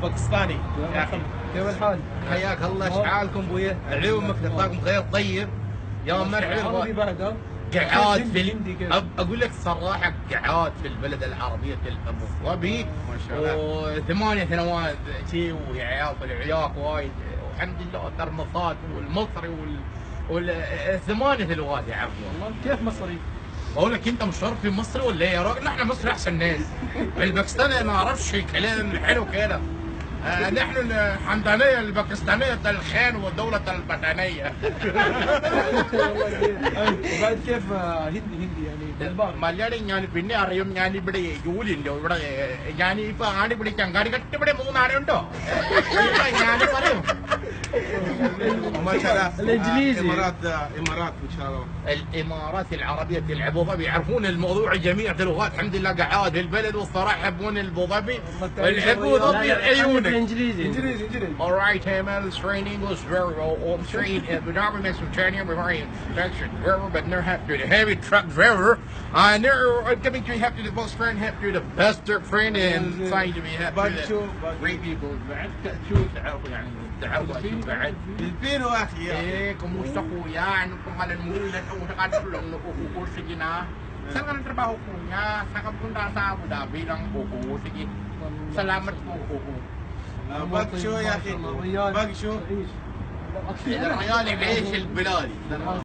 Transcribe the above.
باكستاني يا اخي. كيف الحال؟ حياك الله، ايش حالكم بويا؟ عيونك نطاقكم خير طيب يا مرحبا. عربي بعد قعاد في هندي كيف؟ اقول لك صراحه قعاد في البلد العربيه ابو ظبي ما شاء الله. و8 سنوات شي وعيال العياق وايد والحمد لله الترمصات والمصري والثمانيه اللغات يا عفوا. والله كيف مصري؟ بقول لك انت مش عارف في مصري ولا ايه يا راجل؟ احنا مصر احسن ناس. الباكستاني ما اعرفش كلام حلو كده. نحن الحمدانيه الباكستانيه الخان والدوله البتانيه. وبعد كيف هندي يعني بالبار؟ മലയാളം ഞാൻ പിന്നെ അറിയും. ഞാൻ ഇവിടെ ജോലിയുണ്ടോ ഇവിടെ ഞാൻ ഇപ്പൊ ആടി പിടിക്കാൻ കടികട്ട് ഇവിടെ 3 ആടുണ്ടോ ഞാൻ പറയും. ما شاء الله الانجليزي امارات ان شاء الله. الامارات العربيه الابو ظبي يعرفون الموضوع جميع اللغات الحمد لله قاعد في البلد والصراحه يحبون الابو ظبي والابو ظبي عيونك. انجليزي All right, Tamal is trained English very well. I'm trained at the Darby Mesopotamia, we're very infection driver, but they're have to the heavy truck driver. And they're coming to have to the best friend, have to the best friend, and trying to be happy that great people. شو تعرفوا يعني تعرفوا شو بعد الفينو اخي. eh kumusta kuya? Ano pangalan mo? Ilan ang nakatulong na kuko? Sige na. Saan ka ng trabaho kuya? Saan ka punta sa Abu Dhabi lang kuko? Sige. Salamat po kuko. باقي شو يا اخي؟ باقي شو؟ الريال يعيش البلاد.